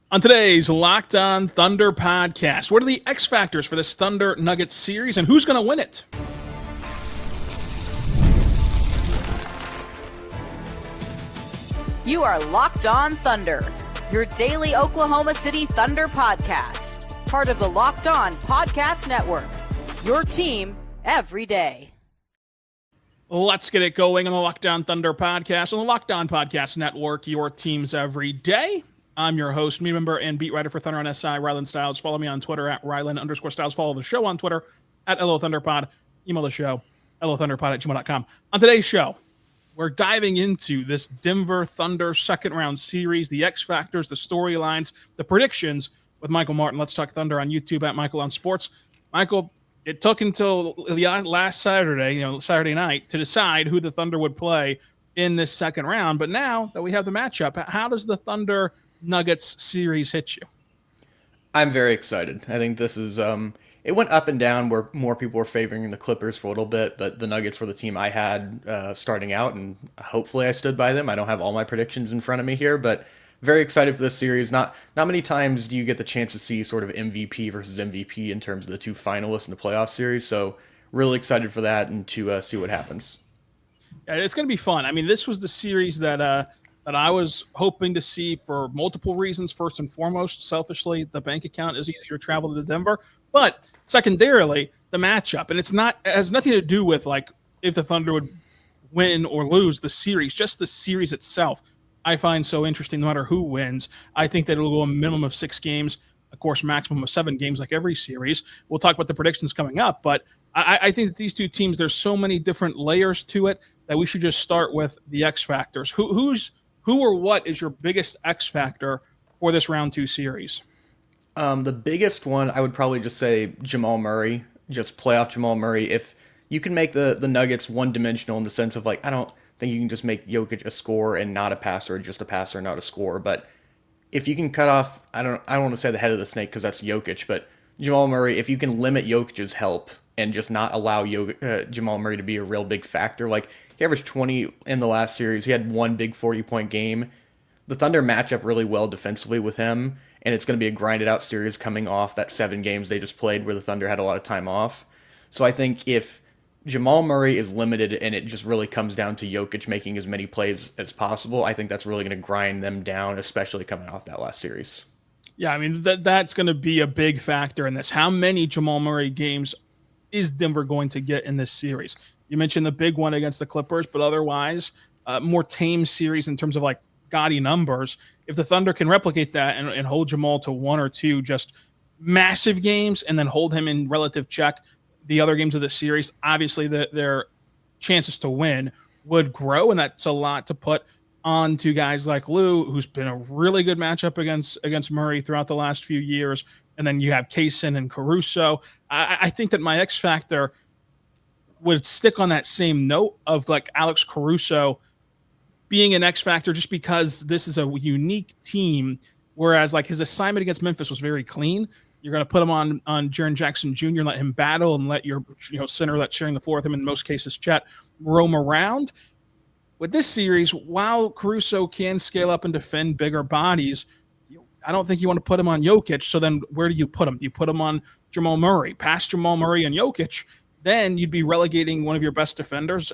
On today's Locked On Thunder podcast, what are the X factors for this Thunder Nuggets series and who's going to win it? You are Locked On Thunder, your daily Oklahoma City Thunder podcast, part of the Locked On Podcast Network, your team every day. Let's get it going on the Locked On Thunder podcast on the Locked On Podcast Network, your teams every day. I'm your host, media member, and beat writer for Thunder on SI, Rylan Stiles. Follow me on Twitter at Rylan_Stiles. Follow the show on Twitter at LOThunderPod. Email the show, LOThunderPod@gmail.com. On today's show, we're diving into this Denver Thunder second round series, the X factors, the storylines, the predictions with Michael Martin. Let's talk Thunder on YouTube at Michael on Sports. Michael, it took until last Saturday, Saturday night, to decide who the Thunder would play in this second round. But now that we have the matchup, how does the Thunder Nuggets series hit you? I'm very excited. I think this is it went up and down where more people were favoring the Clippers for a little bit, but the Nuggets were the team I had starting out, and hopefully I stood by them. I don't have all my predictions in front of me here, but very excited for this series. Not many times do you get the chance to see sort of MVP versus MVP in terms of the two finalists in the playoff series, so really excited for that and to see what happens. Yeah, it's going to be fun. I mean, this was the series that I was hoping to see for multiple reasons. First and foremost, selfishly, the bank account is easier to travel to Denver, but secondarily, the matchup. And it has nothing to do with like if the Thunder would win or lose the series, just the series itself. I find so interesting no matter who wins. I think that it'll go a minimum of 6 games, of course, maximum of 7 games like every series. We'll talk about the predictions coming up, but I think that these two teams, there's so many different layers to it that we should just start with the X factors. Who or what is your biggest X factor for this round 2 series? The biggest one, I would probably just say Jamal Murray, just playoff Jamal Murray. If you can make the Nuggets one-dimensional in the sense of, like, I don't think you can just make Jokic a scorer and not a passer, or just a passer and not a scorer. But if you can cut off, I don't want to say the head of the snake because that's Jokic, but Jamal Murray, if you can limit Jokic's help and just not allow Jamal Murray to be a real big factor, like he averaged 20 in the last series. He had one big 40-point game. The Thunder match up really well defensively with him, and it's going to be a grinded-out series coming off that 7 games they just played where the Thunder had a lot of time off. So I think if Jamal Murray is limited and it just really comes down to Jokic making as many plays as possible, I think that's really going to grind them down, especially coming off that last series. Yeah, I mean, that's going to be a big factor in this. How many Jamal Murray games is Denver going to get in this series? You mentioned the big one against the Clippers, but otherwise, more tame series in terms of like gaudy numbers. If the Thunder can replicate that and hold Jamal to 1 or 2 just massive games and then hold him in relative check the other games of the series, obviously their chances to win would grow, and that's a lot to put on to guys like Lou, who's been a really good matchup against Murray throughout the last few years. And then you have Kaysen and Caruso. I think that my X factor would stick on that same note of like Alex Caruso being an X factor just because this is a unique team, whereas like his assignment against Memphis was very clean. You're going to put him on Jaren Jackson Jr., let him battle, and let your center that's sharing the floor with him in most cases, Chet, roam around. With this series, while Caruso can scale up and defend bigger bodies, I don't think you want to put him on Jokic. So then where do you put him? Do you put him on Jamal Murray? Past Jamal Murray and Jokic, then you'd be relegating one of your best defenders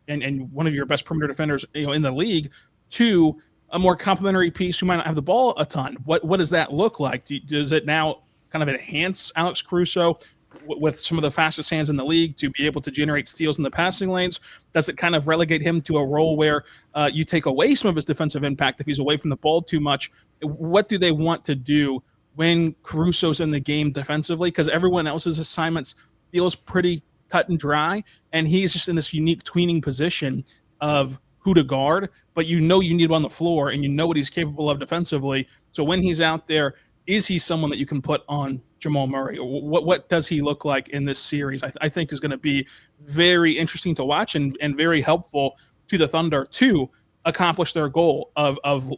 and one of your best perimeter defenders in the league to a more complementary piece who might not have the ball a ton. What does that look like? Does it now kind of enhance Alex Caruso with some of the fastest hands in the league to be able to generate steals in the passing lanes? Does it kind of relegate him to a role where you take away some of his defensive impact if he's away from the ball too much? What do they want to do when Caruso's in the game defensively? Because everyone else's assignments feels pretty cut and dry, and he's just in this unique tweening position of who to guard, but you need him on the floor, and you know what he's capable of defensively. So when he's out there, is he someone that you can put on Jamal Murray? What does he look like in this series? I think is going to be very interesting to watch and very helpful to the Thunder to accomplish their goal of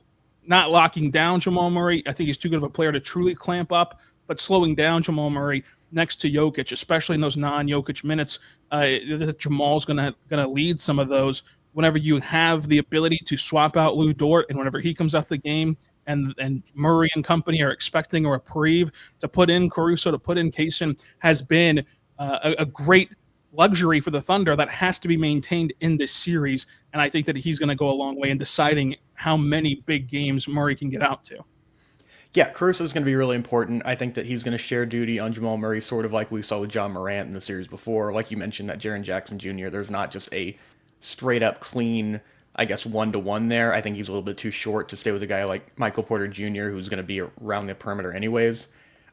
not locking down Jamal Murray. I think he's too good of a player to truly clamp up, but slowing down Jamal Murray next to Jokic, especially in those non-Jokic minutes. Jamal's going to lead some of those whenever you have the ability to swap out Lou Dort, and whenever he comes out the game, and Murray and company are expecting a reprieve. To put in Caruso, to put in Kaysen has been a great luxury for the Thunder that has to be maintained in this series. And I think that he's going to go a long way in deciding how many big games Murray can get out to. Yeah, Caruso is going to be really important. I think that he's going to share duty on Jamal Murray, sort of like we saw with John Morant in the series before. Like you mentioned, that Jaren Jackson Jr., there's not just a straight up clean, I guess, 1-to-1 there. I think he's a little bit too short to stay with a guy like Michael Porter Jr., who's going to be around the perimeter anyways.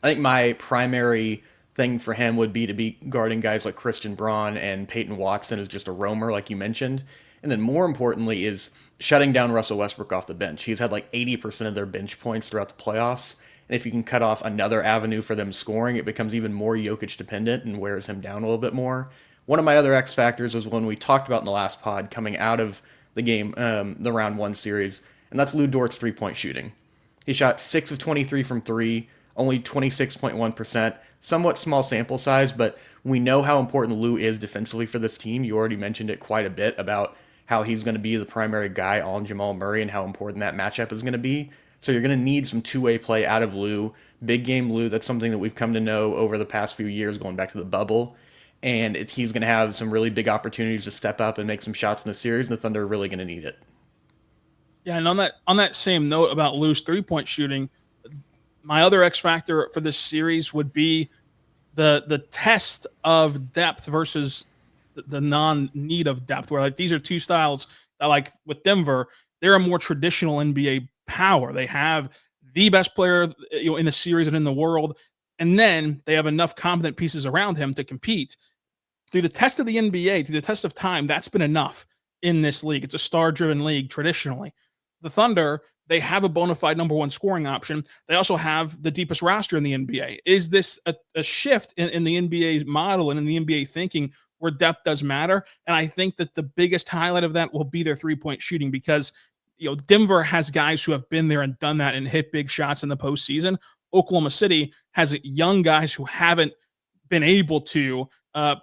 I think my primary thing for him would be to be guarding guys like Christian Braun and Peyton Watson as just a roamer, like you mentioned. And then more importantly is shutting down Russell Westbrook off the bench. He's had like 80% of their bench points throughout the playoffs. And if you can cut off another avenue for them scoring, it becomes even more Jokic dependent and wears him down a little bit more. One of my other X factors was one we talked about in the last pod coming out of the game, the round 1 series, and that's Lou Dort's 3-point shooting. He shot 6 of 23 from 3, only 26.1%, somewhat small sample size, but we know how important Lou is defensively for this team. You already mentioned it quite a bit about how he's going to be the primary guy on Jamal Murray and how important that matchup is going to be. So you're going to need some two-way play out of Lou. Big game Lou, that's something that we've come to know over the past few years going back to the bubble. And he's going to have some really big opportunities to step up and make some shots in the series, and the Thunder are really going to need it. Yeah, and on that same note about Lou's 3-point shooting, my other X factor for this series would be the test of depth versus the non-need of depth, where like these are two styles that, like with Denver, they're a more traditional NBA power. They have the best player in the series and in the world, and then they have enough competent pieces around him to compete. Through the test of the NBA, through the test of time, that's been enough in this league. It's a star-driven league traditionally. The Thunder, they have a bona fide number 1 scoring option. They also have the deepest roster in the NBA. Is this a shift in the NBA model and in the NBA thinking where depth does matter? And I think that the biggest highlight of that will be their 3-point shooting, because Denver has guys who have been there and done that and hit big shots in the postseason. Oklahoma City has young guys who haven't been able to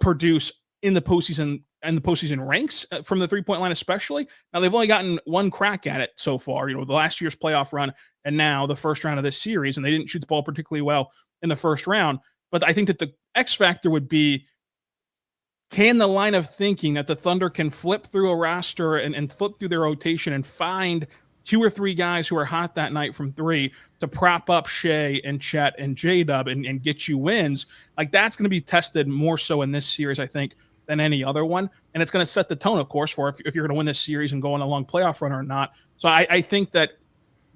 produce in the postseason and the postseason ranks from the 3-point line, especially. Now they've only gotten one crack at it so far, the last year's playoff run and now the first round of this series, and they didn't shoot the ball particularly well in the first round. But I think that the X factor would be, can the line of thinking that the Thunder can flip through a roster and flip through their rotation and find 2 or 3 guys who are hot that night from 3 to prop up Shai and Chet and J-Dub and get you wins? Like, that's going to be tested more so in this series, I think, than any other one. And it's going to set the tone, of course, for if you're going to win this series and go on a long playoff run or not. So I think that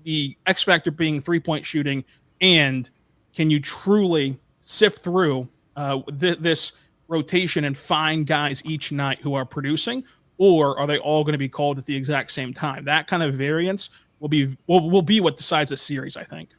the X factor being 3-point shooting, and can you truly sift through this rotation and find guys each night who are producing, or are they all going to be called at the exact same time? That kind of variance will be what decides the series, I think.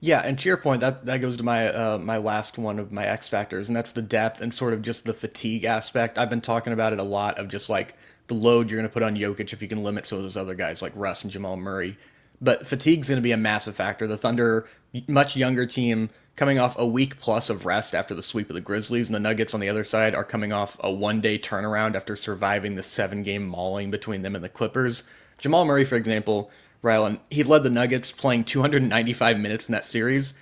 Yeah, and to your point, that goes to my my last one of my X factors, and that's the depth and sort of just the fatigue aspect. I've been talking about it a lot, of just like the load you're going to put on Jokic if you can limit some of those other guys like Russ and Jamal Murray. But fatigue's going to be a massive factor. The Thunder, much younger team, coming off a week plus of rest after the sweep of the Grizzlies, and the Nuggets on the other side are coming off a 1-day turnaround after surviving the 7-game mauling between them and the Clippers. Jamal Murray, for example, Rylan, he led the Nuggets playing 295 minutes in that series.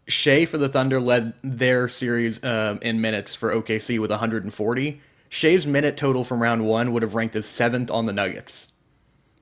Shai for the Thunder led their series in minutes for OKC with 140. Shai's minute total from round 1 would have ranked as 7th on the Nuggets.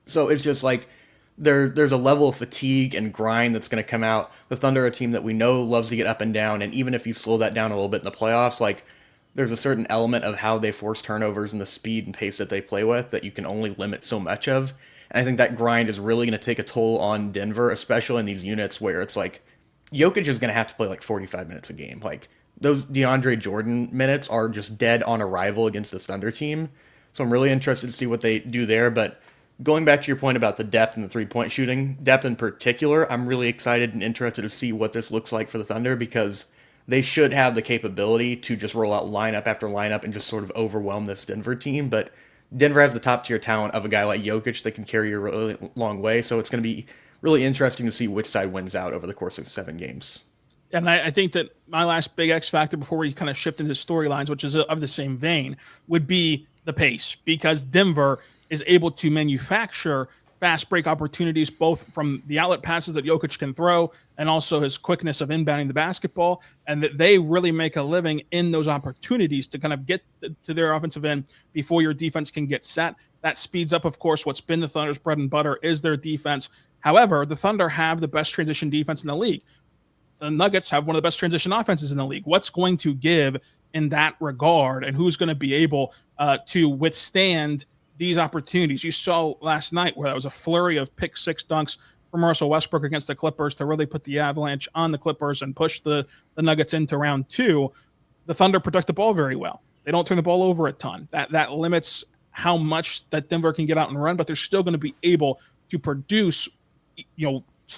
So it's just like, there's a level of fatigue and grind that's going to come out. The Thunder are a team that we know loves to get up and down, and even if you slow that down a little bit in the playoffs, like, there's a certain element of how they force turnovers and the speed and pace that they play with that you can only limit so much of. And I think that grind is really going to take a toll on Denver, especially in these units where it's like Jokic is going to have to play like 45 minutes a game. Like, those DeAndre Jordan minutes are just dead on arrival against this Thunder team. So I'm really interested to see what they do there. But going back to your point about the depth and the 3-point shooting, depth in particular, I'm really excited and interested to see what this looks like for the Thunder, because they should have the capability to just roll out lineup after lineup and just sort of overwhelm this Denver team. But Denver has the top tier talent of a guy like Jokic that can carry you a really long way. So it's going to be really interesting to see which side wins out over the course of 7 games. And I think that my last big X factor before we kind of shift into storylines, which is of the same vein, would be the pace, because Denver is able to manufacture fast break opportunities, both from the outlet passes that Jokic can throw and also his quickness of inbounding the basketball, and that they really make a living in those opportunities to kind of get to their offensive end before your defense can get set. That speeds up, of course, what's been the Thunder's bread and butter is their defense. However, the Thunder have the best transition defense in the league. The Nuggets have one of the best transition offenses in the league. What's going to give in that regard, and who's going to be able to withstand these opportunities? You saw last night where that was a flurry of pick six dunks from Russell Westbrook against the Clippers to really put the avalanche on the Clippers and push the Nuggets into round two. The Thunder protect the ball very well. They don't turn the ball over a ton. That limits how much that Denver can get out and run, but they're still going to be able to produce,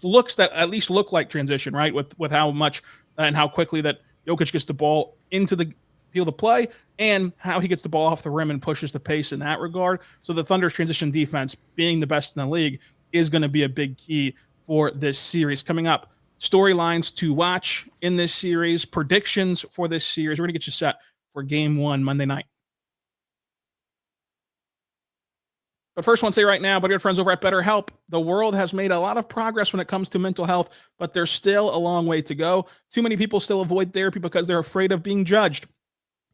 looks that at least look like transition, right? With how much and how quickly that Jokic gets the ball into the field of play and how he gets the ball off the rim and pushes the pace in that regard. So the Thunder's transition defense, being the best in the league, is going to be a big key for this series. Coming up, storylines to watch in this series, predictions for this series. We're going to get you set for game one Monday night. But first, I want to say right now, but your friends over at BetterHelp, the world has made a lot of progress when it comes to mental health, but there's still a long way to go. Too many people still avoid therapy because they're afraid of being judged.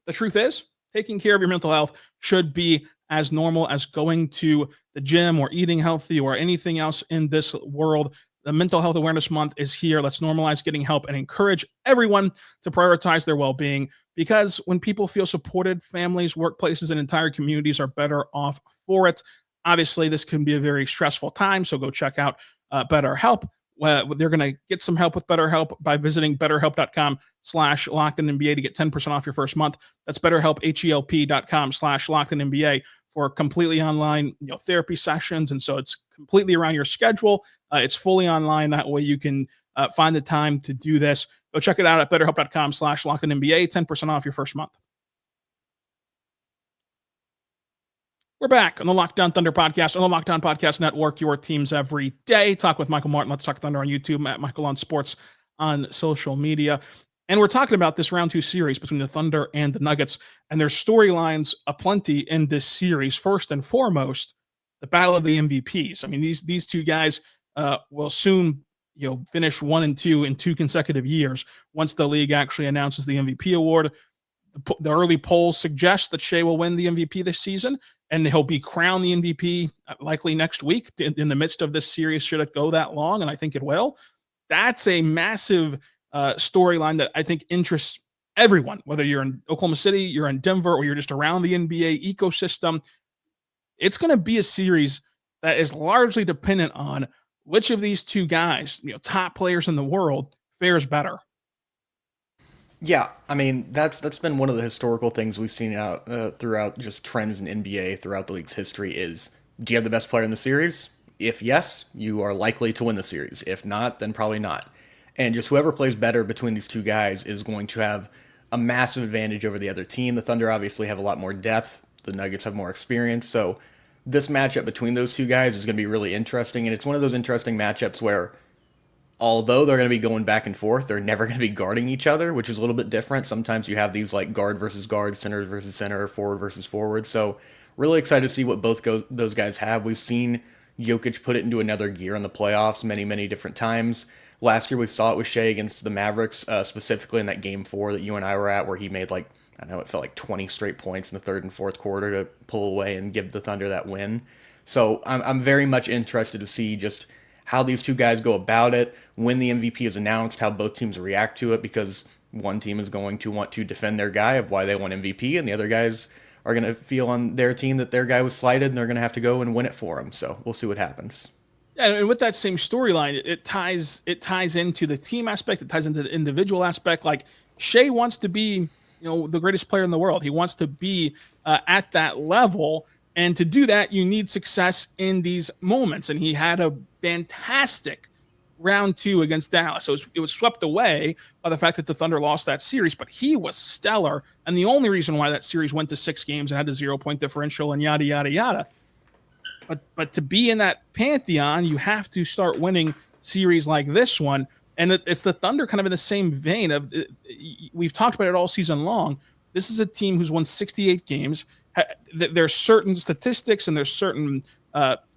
The truth is, taking care of your mental health should be as normal as going to the gym or eating healthy or anything else in this world. The Mental Health Awareness Month is here. Let's normalize getting help and encourage everyone to prioritize their well-being, because when people feel supported, families, workplaces, and entire communities are better off for it. Obviously, this can be a very stressful time, so go check out BetterHelp. They're going to get some help with BetterHelp by visiting betterhelp.com/LockedInNBA to get 10% off your first month. That's BetterHelp, HELP.com/LockedInNBA for completely online therapy sessions. And so it's completely around your schedule. It's fully online. That way you can find the time to do this. Go check it out at betterhelp.com/LockedInNBA, 10% off your first month. We're back on the Locked On Thunder podcast, on the Locked On Podcast Network, your teams every day. Talk with Michael Martin. Let's Talk Thunder on YouTube, at Michael on Sports on social media. And we're talking about this round two series between the Thunder and the Nuggets. And there's storylines aplenty in this series. First and foremost, the battle of the MVPs. I mean, these two guys will soon finish 1 and 2 in 2 consecutive years once the league actually announces the MVP award. The early polls suggest that Shai will win the MVP this season, and he'll be crowned the MVP likely next week in the midst of this series, should it go that long, and I think it will. That's a massive storyline that I think interests everyone, whether you're in Oklahoma City, you're in Denver, or you're just around the NBA ecosystem. It's going to be a series that is largely dependent on which of these two guys, top players in the world, fares better. Yeah, I mean, that's been one of the historical things we've seen out throughout just trends in NBA throughout the league's history is, do you have the best player in the series? If yes, you are likely to win the series. If not, then probably not. And just whoever plays better between these two guys is going to have a massive advantage over the other team. The Thunder obviously have a lot more depth. The Nuggets have more experience. So this matchup between those two guys is going to be really interesting. And it's one of those interesting matchups where, although they're going to be going back and forth, they're never going to be guarding each other, which is a little bit different. Sometimes you have these like guard versus guard, center versus center, forward versus forward. So really excited to see what both those guys have. We've seen Jokic put it into another gear in the playoffs many, many different times. Last year we saw it with Shai against the Mavericks, specifically in that game 4 that you and I were at, where he made it felt like 20 straight points in the third and fourth quarter to pull away and give the Thunder that win. So I'm very much interested to see just how these two guys go about it, when the MVP is announced, how both teams react to it, because one team is going to want to defend their guy of why they won MVP, and the other guys are going to feel on their team that their guy was slighted, and they're going to have to go and win it for him. So we'll see what happens. Yeah, and with that same storyline, it ties into the team aspect, it ties into the individual aspect. Like, Shai wants to be, the greatest player in the world. He wants to be at that level. And to do that, you need success in these moments. And he had a fantastic round 2 against Dallas. So it was swept away by the fact that the Thunder lost that series, but he was stellar. And the only reason why that series went to 6 games and had a 0-point differential and yada, yada, yada. But to be in that pantheon, you have to start winning series like this one. And it's the Thunder kind of in the same vein of, we've talked about it all season long. This is a team who's won 68 games. There's certain statistics and there's certain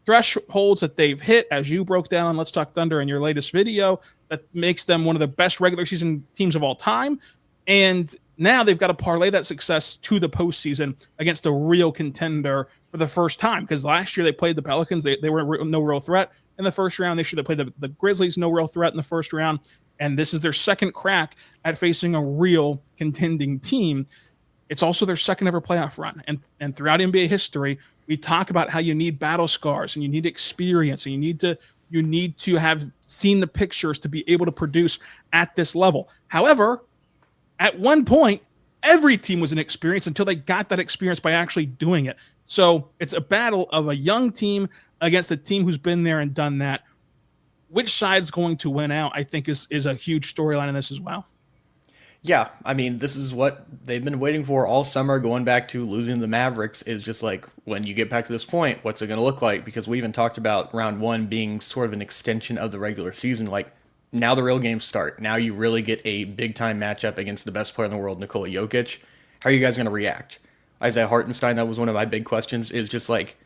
thresholds that they've hit, as you broke down on Let's Talk Thunder in your latest video, that makes them one of the best regular season teams of all time. And now they've got to parlay that success to the postseason against a real contender for the first time. Because last year they played the Pelicans. They were no real threat in the first round. They should have played the Grizzlies, no real threat in the first round. And this is their second crack at facing a real contending team. It's also their second ever playoff run. And throughout NBA history, we talk about how you need battle scars and you need experience and you need to have seen the pictures to be able to produce at this level. However, at one point, every team was inexperienced until they got that experience by actually doing it. So it's a battle of a young team against a team who's been there and done that. Which side's going to win out, I think, is a huge storyline in this as well. Yeah, I mean, this is what they've been waiting for all summer, going back to losing the Mavericks, is just like, when you get back to this point, what's it going to look like? Because we even talked about round one being sort of an extension of the regular season. Like, now the real games start. Now you really get a big-time matchup against the best player in the world, Nikola Jokic. How are you guys going to react? Isaiah Hartenstein, that was one of my big questions, is just like,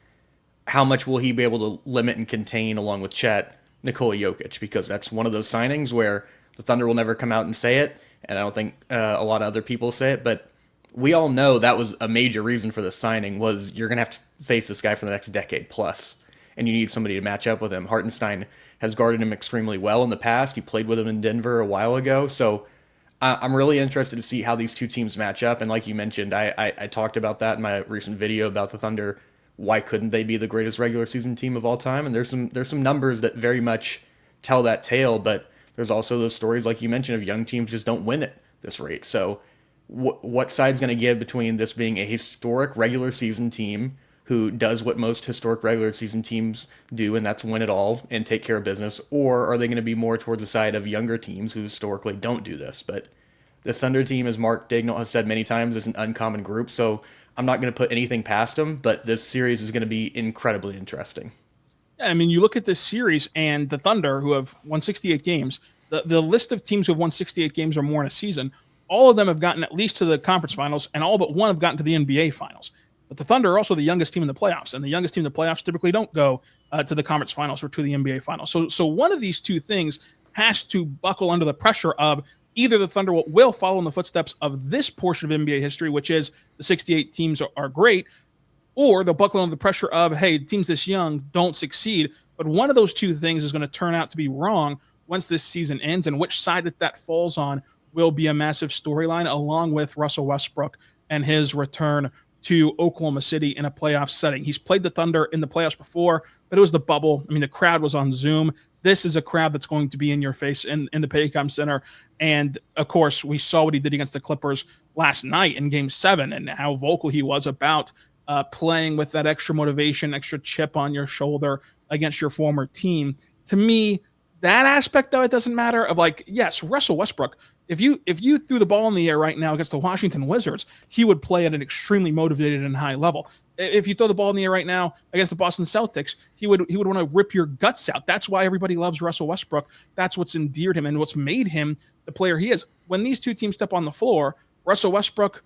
how much will he be able to limit and contain, along with Chet, Nikola Jokic? Because that's one of those signings where the Thunder will never come out and say it, and I don't think a lot of other people say it, but we all know that was a major reason for this signing, was you're going to have to face this guy for the next decade plus, and you need somebody to match up with him. Hartenstein has guarded him extremely well in the past. He played with him in Denver a while ago, so I'm really interested to see how these two teams match up, and like you mentioned, I talked about that in my recent video about the Thunder. Why couldn't they be the greatest regular season team of all time? And there's some numbers that very much tell that tale, but there's also those stories, like you mentioned, of young teams just don't win at this rate. So what side's going to give between this being a historic regular season team who does what most historic regular season teams do, and that's win it all and take care of business, or are they going to be more towards the side of younger teams who historically don't do this? But this Thunder team, as Mark Daigneault has said many times, is an uncommon group, so I'm not going to put anything past them, but this series is going to be incredibly interesting. I mean, you look at this series and the Thunder, who have won 68 games, the list of teams who have won 68 games or more in a season, all of them have gotten at least to the conference finals, and all but one have gotten to the NBA finals. But the Thunder are also the youngest team in the playoffs, and the youngest team in the playoffs typically don't go to the conference finals or to the NBA finals. So one of these two things has to buckle under the pressure of either the Thunder will follow in the footsteps of this portion of NBA history, which is the 68 teams are great, or they'll buckle under the pressure of, hey, teams this young don't succeed. But one of those two things is going to turn out to be wrong once this season ends, and which side that falls on will be a massive storyline, along with Russell Westbrook and his return to Oklahoma City in a playoff setting. He's played the Thunder in the playoffs before, but it was the bubble. I mean, the crowd was on Zoom. This is a crowd that's going to be in your face in the Paycom Center. And, of course, we saw what he did against the Clippers last night in Game 7 and how vocal he was about playing with that extra motivation, extra chip on your shoulder against your former team. To me, that aspect of it doesn't matter. Of like, yes, Russell Westbrook, if you threw the ball in the air right now against the Washington Wizards, he would play at an extremely motivated and high level. If you throw the ball in the air right now against the Boston Celtics, he would want to rip your guts out. That's why everybody loves Russell Westbrook. That's what's endeared him and what's made him the player he is. When these two teams step on the floor, Russell Westbrook,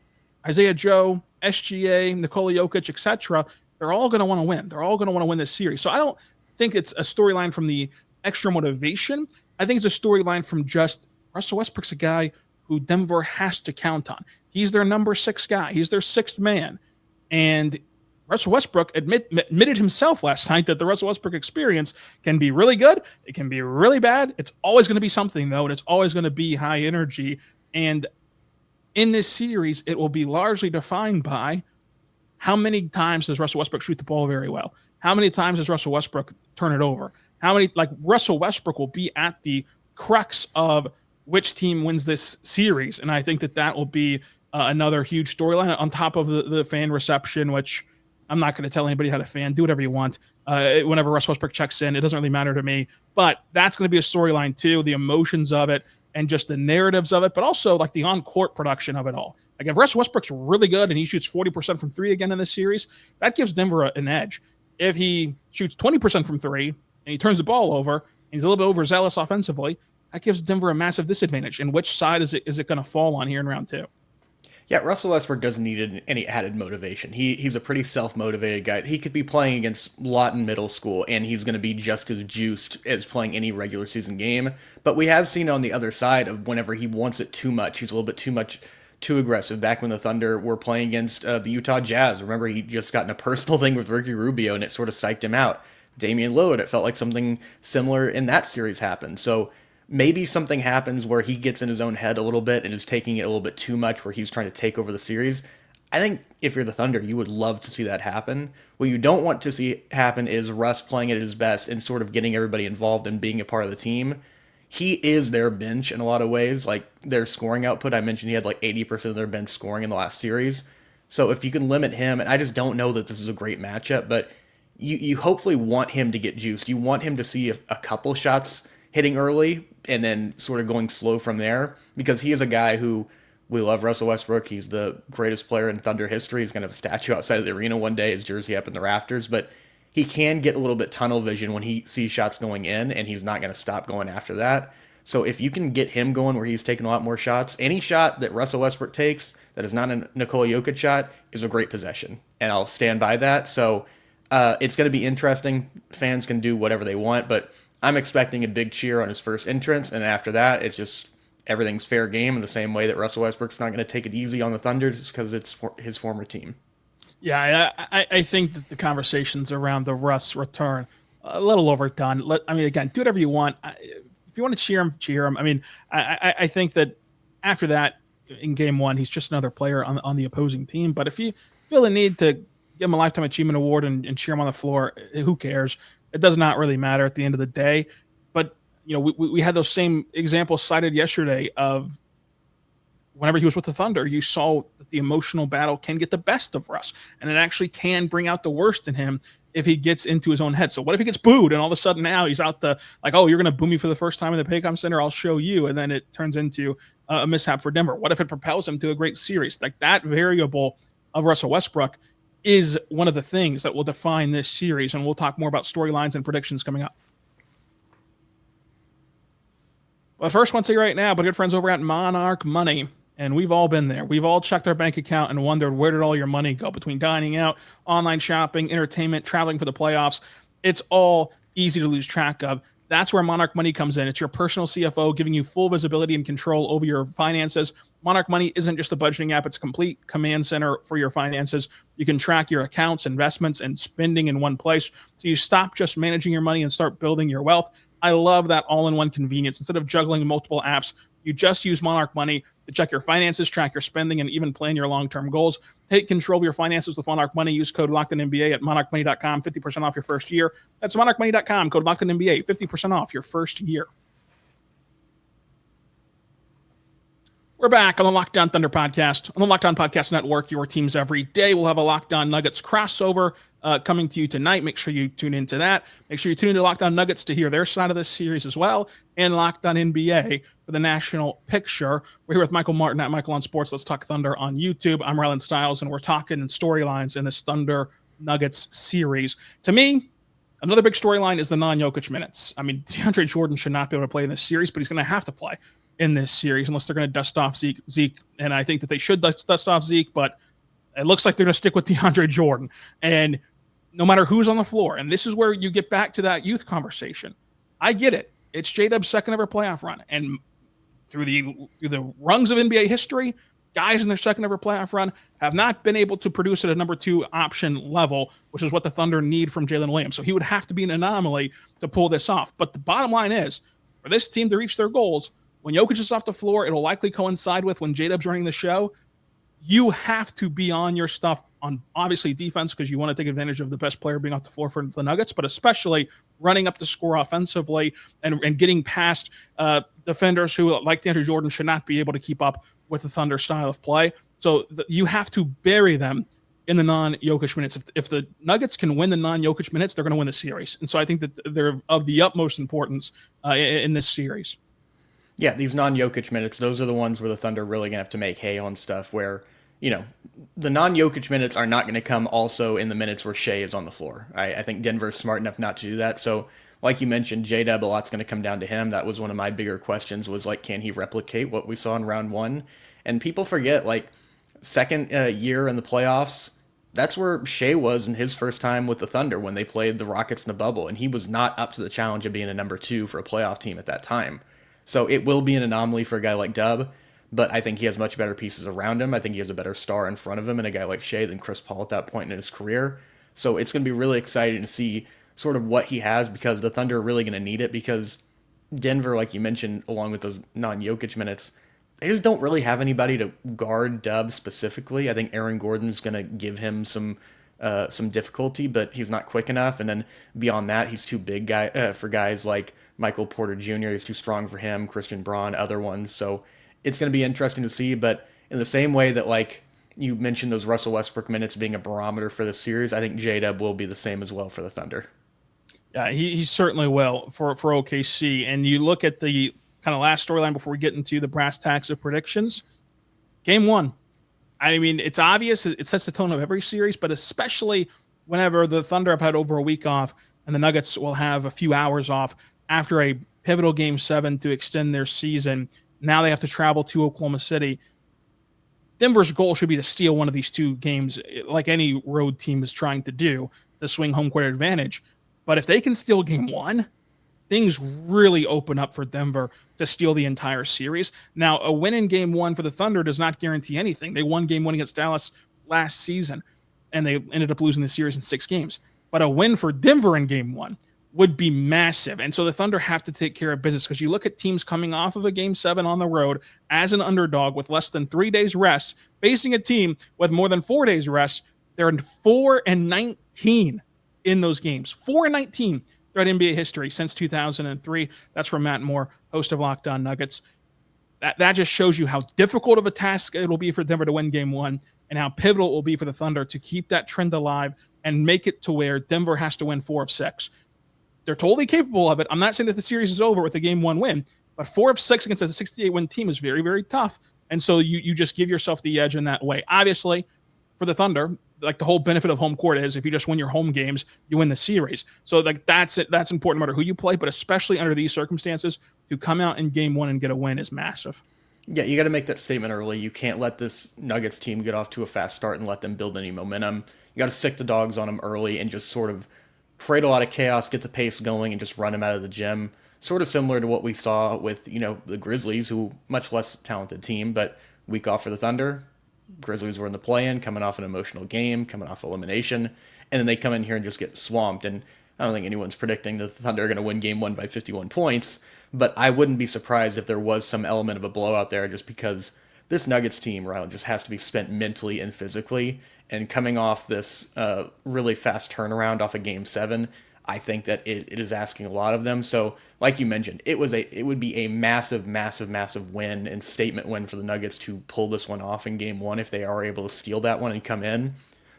Isaiah Joe, SGA, Nikola Jokic, etc., they're all going to want to win. They're all going to want to win this series. So I don't think it's a storyline from the extra motivation. I think it's a storyline from just Russell Westbrook's a guy who Denver has to count on. He's their number 6 guy. He's their 6th man. And Russell Westbrook admitted himself last night that the Russell Westbrook experience can be really good. It can be really bad. It's always going to be something, though, and it's always going to be high energy. And in this series, it will be largely defined by how many times does Russell Westbrook shoot the ball very well? How many times does Russell Westbrook turn it over? Russell Westbrook will be at the crux of which team wins this series. And I think that will be another huge storyline on top of the fan reception, which I'm not going to tell anybody how to fan. Do whatever you want. Whenever Russell Westbrook checks in, it doesn't really matter to me. But that's going to be a storyline too, the emotions of it and just the narratives of it, but also like the on-court production of it all. Like if Russell Westbrook's really good and he shoots 40% from 3 again in this series, that gives Denver an edge. If he shoots 20% from 3 and he turns the ball over and he's a little bit overzealous offensively, that gives Denver a massive disadvantage. And which side is it going to fall on here in round 2? Yeah, Russell Westbrook doesn't need any added motivation. He's a pretty self-motivated guy. He could be playing against Lawton Middle School, and he's going to be just as juiced as playing any regular season game. But we have seen on the other side of whenever he wants it too much, he's a little bit too aggressive. Back when the Thunder were playing against the Utah Jazz, remember he just got in a personal thing with Ricky Rubio, and it sort of psyched him out. Damian Lillard, it felt like something similar in that series happened. So maybe something happens where he gets in his own head a little bit and is taking it a little bit too much, where he's trying to take over the series. I think if you're the Thunder, you would love to see that happen. What you don't want to see happen is Russ playing at his best and sort of getting everybody involved and being a part of the team. He is their bench in a lot of ways, like their scoring output. I mentioned he had like 80% of their bench scoring in the last series. So if you can limit him, and I just don't know that this is a great matchup, but you hopefully want him to get juiced. You want him to see a couple shots hitting early and then sort of going slow from there, because he is a guy who, we love Russell Westbrook. He's the greatest player in Thunder history. He's going to have a statue outside of the arena one day, his jersey up in the rafters, but he can get a little bit tunnel vision when he sees shots going in, and he's not going to stop going after that. So if you can get him going where he's taking a lot more shots, any shot that Russell Westbrook takes that is not a Nikola Jokic shot is a great possession, and I'll stand by that. So it's going to be interesting. Fans can do whatever they want, but I'm expecting a big cheer on his first entrance, and after that, it's just everything's fair game in the same way that Russell Westbrook's not going to take it easy on the Thunder just because it's his former team. Yeah, I think that the conversations around the Russ return a little overdone. I mean, again, do whatever you want. If you want to cheer him, cheer him. I mean, I think that after that, in game one, he's just another player on the opposing team. But if you feel the need to give him a Lifetime Achievement Award and cheer him on the floor, who cares? It does not really matter at the end of the day. But, you know, we had those same examples cited yesterday of whenever he was with the Thunder, you saw that the emotional battle can get the best of Russ, and it actually can bring out the worst in him if he gets into his own head. So what if he gets booed and all of a sudden now he's out oh, you're going to boo me for the first time in the Paycom Center, I'll show you. And then it turns into a mishap for Denver. What if it propels him to a great series? Like, that variable of Russell Westbrook is one of the things that will define this series. And we'll talk more about storylines and predictions coming up. But first, I want to say right now, but good friends over at Monarch Money. And we've all been there. We've all checked our bank account and wondered, where did all your money go? Between dining out, online shopping, entertainment, traveling for the playoffs, it's all easy to lose track of. That's where Monarch Money comes in. It's your personal CFO giving you full visibility and control over your finances. Monarch Money isn't just a budgeting app. It's a complete command center for your finances. You can track your accounts, investments, and spending in one place. So you stop just managing your money and start building your wealth. I love that all-in-one convenience. Instead of juggling multiple apps, you just use Monarch Money to check your finances, track your spending, and even plan your long-term goals. Take control of your finances with Monarch Money. Use code LOCKEDONNBA at monarchmoney.com, 50% off your first year. That's monarchmoney.com, code LOCKEDONNBA, 50% off your first year. We're back on the Locked On Thunder podcast, on the Locked On Podcast Network, your teams every day. We'll have a Locked On Nuggets crossover coming to you tonight. Make sure you tune into that. Make sure you tune into Locked On Nuggets to hear their side of this series as well, and Locked On NBA for the national picture. We're here with Michael Martin at Michael on Sports. Let's Talk Thunder on YouTube. I'm Rylan Stiles, and we're talking storylines in this Thunder Nuggets series. To me, another big storyline is the non-Jokic minutes. I mean, DeAndre Jordan should not be able to play in this series, but he's going to have to play in this series unless they're going to dust off Zeke. And I think that they should dust off Zeke, but it looks like they're going to stick with DeAndre Jordan. And no matter who's on the floor, and this is where you get back to that youth conversation. I get it. It's J-Dub's second ever playoff run. And through the rungs of NBA history, guys in their second ever playoff run have not been able to produce at a number two option level, which is what the Thunder need from Jalen Williams. So he would have to be an anomaly to pull this off. But the bottom line is, for this team to reach their goals, when Jokic is off the floor, it'll likely coincide with when J-Dub's running the show. You have to be on your stuff on, obviously, defense, because you want to take advantage of the best player being off the floor for the Nuggets, but especially running up the score offensively and getting past defenders who, like DeAndre Jordan, should not be able to keep up with the Thunder style of play. So you have to bury them in the non-Jokic minutes. If the Nuggets can win the non-Jokic minutes, they're going to win the series. And so I think that they're of the utmost importance in this series. Yeah, these non-Jokic minutes, those are the ones where the Thunder are really going to have to make hay on stuff where, you know, the non-Jokic minutes are not going to come also in the minutes where Shai is on the floor. I think Denver's smart enough not to do that. So, like you mentioned, J-Dub, a lot's going to come down to him. That was one of my bigger questions was, like, can he replicate what we saw in round one? And people forget, like, second year in the playoffs, that's where Shai was in his first time with the Thunder when they played the Rockets in the bubble, and he was not up to the challenge of being a number 2 for a playoff team at that time. So it will be an anomaly for a guy like Dub, but I think he has much better pieces around him. I think he has a better star in front of him and a guy like Shai than Chris Paul at that point in his career. So it's going to be really exciting to see sort of what he has, because the Thunder are really going to need it, because Denver, like you mentioned, along with those non-Jokic minutes, they just don't really have anybody to guard Dub specifically. I think Aaron Gordon's going to give him some difficulty, but he's not quick enough. And then beyond that, he's too big for guys like Michael Porter Jr. He's too strong for him, Christian Braun, other ones. So it's going to be interesting to see. But in the same way that, like, you mentioned those Russell Westbrook minutes being a barometer for this series, I think J-Dub will be the same as well for the Thunder. Yeah, he certainly will for OKC. And you look at the kind of last storyline before we get into the brass tacks of predictions. Game 1. I mean, it's obvious. It sets the tone of every series, but especially whenever the Thunder have had over a week off and the Nuggets will have a few hours off after a pivotal Game 7 to extend their season. Now they have to travel to Oklahoma City. Denver's goal should be to steal one of these two games, like any road team is trying to do, to swing home court advantage. But if they can steal Game 1, things really open up for Denver to steal the entire series. Now, a win in Game 1 for the Thunder does not guarantee anything. They won Game 1 against Dallas last season, and they ended up losing the series in 6 games. But a win for Denver in Game 1 would be massive. And so the Thunder have to take care of business, because you look at teams coming off of a Game 7 on the road as an underdog with less than 3 days rest, facing a team with more than 4 days rest. They're in 4-19 in those games. 4-19 throughout NBA history since 2003. That's from Matt Moore, host of Locked On Nuggets. That just shows you how difficult of a task it will be for Denver to win Game 1, and how pivotal it will be for the Thunder to keep that trend alive and make it to where Denver has to win 4 of 6. They're totally capable of it. I'm not saying that the series is over with a Game 1 win, but 4 of 6 against a 68-win team is very, very tough. And so you just give yourself the edge in that way. Obviously, for the Thunder, like, the whole benefit of home court is if you just win your home games, you win the series. So, like, that's it. That's important no matter who you play, but especially under these circumstances, to come out in Game 1 and get a win is massive. Yeah, you got to make that statement early. You can't let this Nuggets team get off to a fast start and let them build any momentum. You got to sick the dogs on them early and just sort of create a lot of chaos, get the pace going, and just run them out of the gym. Sort of similar to what we saw with, the Grizzlies, who much less talented team, but week off for the Thunder. Grizzlies were in the play-in, coming off an emotional game, coming off elimination, and then they come in here and just get swamped. And I don't think anyone's predicting that the Thunder are going to win Game 1 by 51 points, but I wouldn't be surprised if there was some element of a blowout there, just because this Nuggets team, Rylan, just has to be spent mentally and physically. And coming off this really fast turnaround off of Game 7, I think that it is asking a lot of them. So, like you mentioned, it would be a massive, massive, massive win and statement win for the Nuggets to pull this one off in Game 1 if they are able to steal that one and come in.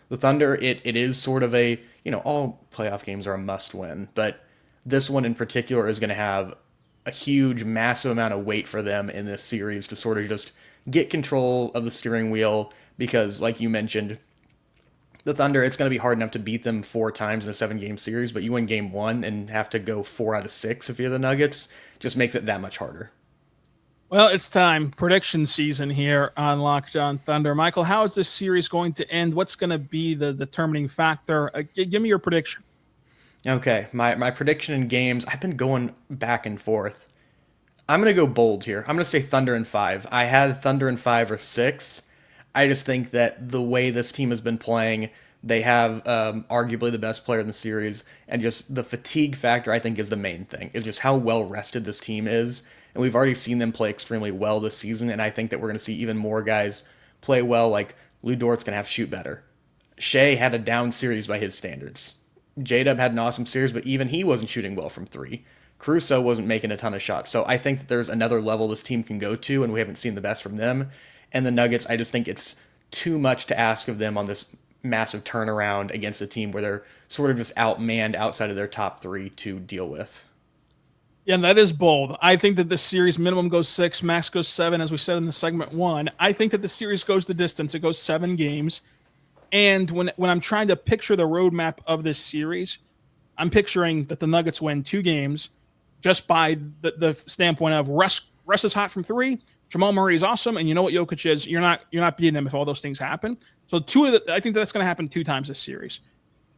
The Thunder, it is sort of a, all playoff games are a must win, but this one in particular is going to have a huge, massive amount of weight for them in this series to sort of just get control of the steering wheel, because, like you mentioned, the Thunder, it's going to be hard enough to beat them 4 times in a 7-game series, but you win Game 1 and have to go 4 out of 6 if you're the Nuggets, just makes it that much harder. Well, it's time. Prediction season here on Locked On Thunder. Michael, how is this series going to end? What's going to be the determining factor? Give me your prediction. Okay, my prediction in games, I've been going back and forth. I'm going to go bold here. I'm going to say Thunder in 5. I had Thunder in 5 or 6. I just think that the way this team has been playing, they have arguably the best player in the series, and just the fatigue factor, I think, is the main thing. It's just how well rested this team is, and we've already seen them play extremely well this season, and I think that we're going to see even more guys play well. Like, Lou Dort's going to have to shoot better. Shai had a down series by his standards. J-Dub had an awesome series, but even he wasn't shooting well from 3. Caruso wasn't making a ton of shots, so I think that there's another level this team can go to, and we haven't seen the best from them. And the Nuggets, I just think it's too much to ask of them on this massive turnaround against a team where they're sort of just outmanned outside of their top 3 to deal with. Yeah, and that is bold. I think that this series minimum goes 6, max goes 7, as we said in the segment 1. I think that the series goes the distance. It goes 7 games. And when I'm trying to picture the roadmap of this series, I'm picturing that the Nuggets win 2 games just by the standpoint of Russ Russ is hot from three. Jamal Murray is awesome, and you know what Jokic is. You're not beating them if all those things happen. So I think that's going to happen 2 times this series.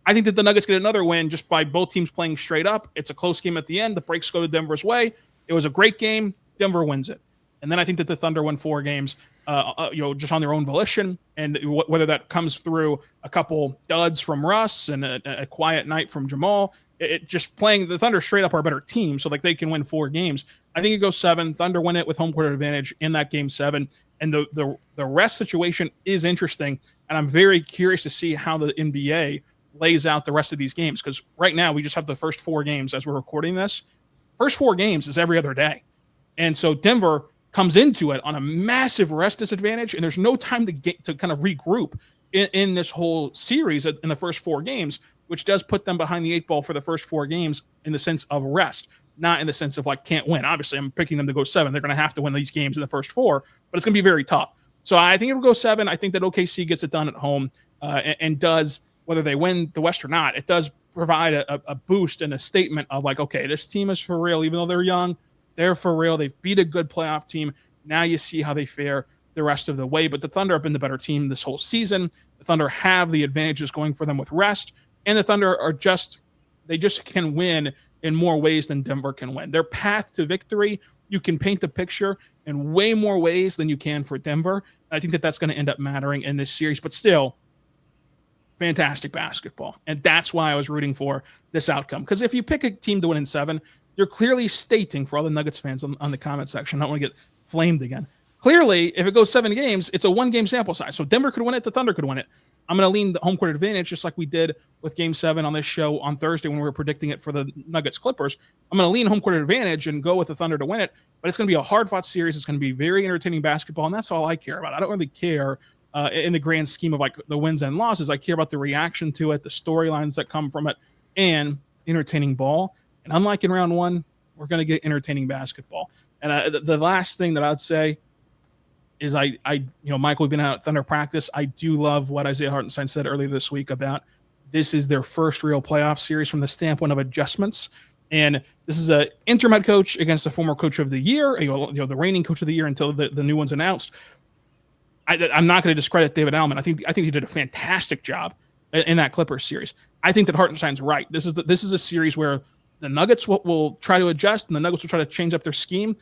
I think that the Nuggets get another win just by both teams playing straight up. It's a close game at the end. The breaks go to Denver's way. It was a great game. Denver wins it. And then I think that the Thunder win 4 games, just on their own volition. And whether that comes through a couple duds from Russ and a quiet night from Jamal, it just playing the Thunder straight up are a better team. So like they can win 4 games. I think it goes 7. Thunder win it with home court advantage in that game 7. And the rest situation is interesting. And I'm very curious to see how the NBA lays out the rest of these games, because right now we just have the first 4 games as we're recording this. First 4 games is every other day, and so Denver comes into it on a massive rest disadvantage, and there's no time to kind of regroup in this whole series in the first 4 games, which does put them behind the 8 ball for the first 4 games in the sense of rest, not in the sense of like can't win. Obviously, I'm picking them to go 7. They're going to have to win these games in the first 4, but it's going to be very tough. So I think it'll go 7. I think that OKC gets it done at home and does. Whether they win the West or not, it does provide a boost and a statement of like, okay, this team is for real. Even though they're young, they're for real. They've beat a good playoff team. Now you see how they fare the rest of the way. But the Thunder have been the better team this whole season. The Thunder have the advantages going for them with rest. And the Thunder they just can win in more ways than Denver can win. Their path to victory, you can paint the picture in way more ways than you can for Denver. I think that that's going to end up mattering in this series. But still, fantastic basketball. And that's why I was rooting for this outcome. Because if you pick a team to win in 7, you're clearly stating, for all the Nuggets fans on the comment section, I don't want to get flamed again. Clearly, if it goes 7 games, it's a 1-game sample size. So Denver could win it, the Thunder could win it. I'm going to lean the home court advantage, just like we did with Game 7 on this show on Thursday when we were predicting it for the Nuggets-Clippers. I'm going to lean home court advantage and go with the Thunder to win it. But it's going to be a hard-fought series. It's going to be very entertaining basketball, and that's all I care about. I don't really care in the grand scheme of like the wins and losses. I care about the reaction to it, the storylines that come from it, and entertaining ball. And unlike in round 1, we're going to get entertaining basketball. And the last thing that I'd say is Michael, we've been out at Thunder practice. I do love what Isaiah Hartenstein said earlier this week about this is their first real playoff series from the standpoint of adjustments. And this is a interim head coach against the former coach of the year, the reigning coach of the year until the new one's announced. I'm not going to discredit David Allen. I think he did a fantastic job in that Clippers series. I think that Hartenstein's right. This is a series where the Nuggets will try to adjust, and the Nuggets will try to change up their scheme.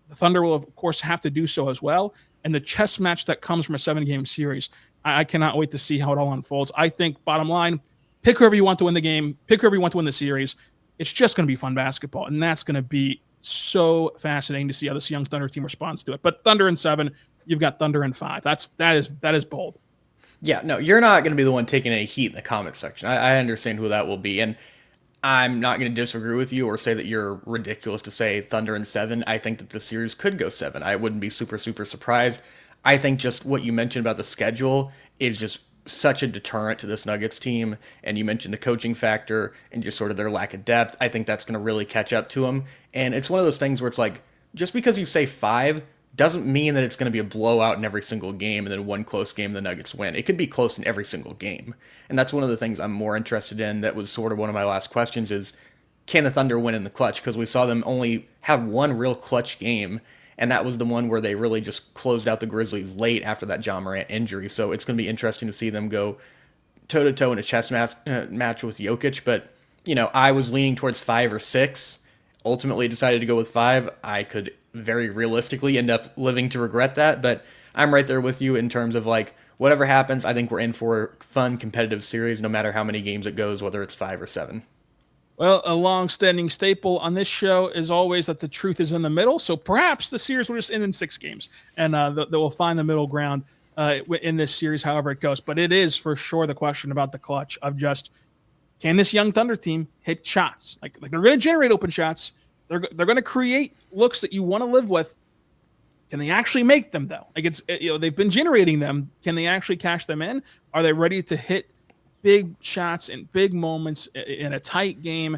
The Thunder will, of course, have to do so as well. And the chess match that comes from a 7-game series, I cannot wait to see how it all unfolds. I think, bottom line, pick whoever you want to win the game, pick whoever you want to win the series. It's just going to be fun basketball, and that's going to be so fascinating to see how this young Thunder team responds to it. But Thunder in 7. You've got Thunder in 5. That is bold. Yeah, no, you're not going to be the one taking any heat in the comment section. I understand who that will be, and I'm not going to disagree with you or say that you're ridiculous to say Thunder in 7. I think that the series could go 7. I wouldn't be super, super surprised. I think just what you mentioned about the schedule is just such a deterrent to this Nuggets team, and you mentioned the coaching factor and just sort of their lack of depth. I think that's going to really catch up to them, and it's one of those things where it's like, just because you say 5 doesn't mean that it's going to be a blowout in every single game and then one close game the Nuggets win. It could be close in every single game. And that's one of the things I'm more interested in. That was sort of one of my last questions is, can the Thunder win in the clutch? Because we saw them only have one real clutch game, and that was the one where they really just closed out the Grizzlies late after that John Morant injury. So it's going to be interesting to see them go toe-to-toe in a chess match with Jokic. But, I was leaning towards 5 or 6. Ultimately decided to go with 5. I could very realistically end up living to regret that, but I'm right there with you in terms of like, whatever happens, I think we're in for a fun, competitive series, no matter how many games it goes, whether it's 5 or 7. Well, a long-standing staple on this show is always that the truth is in the middle, so perhaps the series will just end in 6 games, and they will find the middle ground in this series, however it goes. But it is for sure the question about the clutch of just, can this young Thunder team hit shots? Like they're going to generate open shots. They're going to create looks that you want to live with. Can they actually make them, though? Like they've been generating them. Can they actually cash them in? Are they ready to hit big shots in big moments in a tight game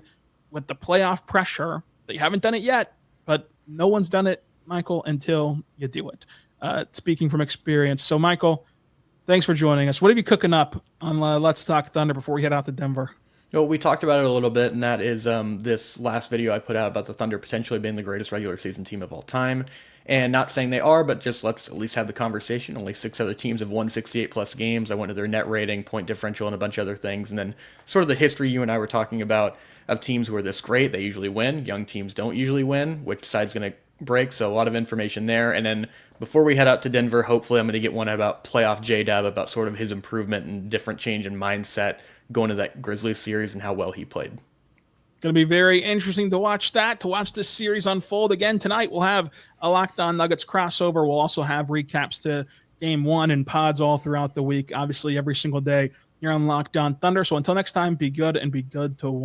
with the playoff pressure? They haven't done it yet, but no one's done it, Michael, until you do it. Speaking from experience. So, Michael, thanks for joining us. What have you cooking up on Let's Talk Thunder before we head out to Denver? We talked about it a little bit, and that is this last video I put out about the Thunder potentially being the greatest regular season team of all time. And not saying they are, but just let's at least have the conversation. Only 6 other teams have won 68 plus games. I went to their net rating, point differential, and a bunch of other things. And then sort of the history you and I were talking about of teams who are this great, they usually win. Young teams don't usually win. Which side's going to break? So a lot of information there. And then before we head out to Denver, hopefully I'm going to get one about playoff J-Dub, about sort of his improvement and different change in mindset going to that Grizzlies series and how well he played. Going to be very interesting to watch this series unfold. Again, tonight we'll have a Locked On Nuggets crossover. We'll also have recaps to Game 1 and pods all throughout the week, obviously every single day. You're on Locked On Thunder. So until next time, be good and be good to one.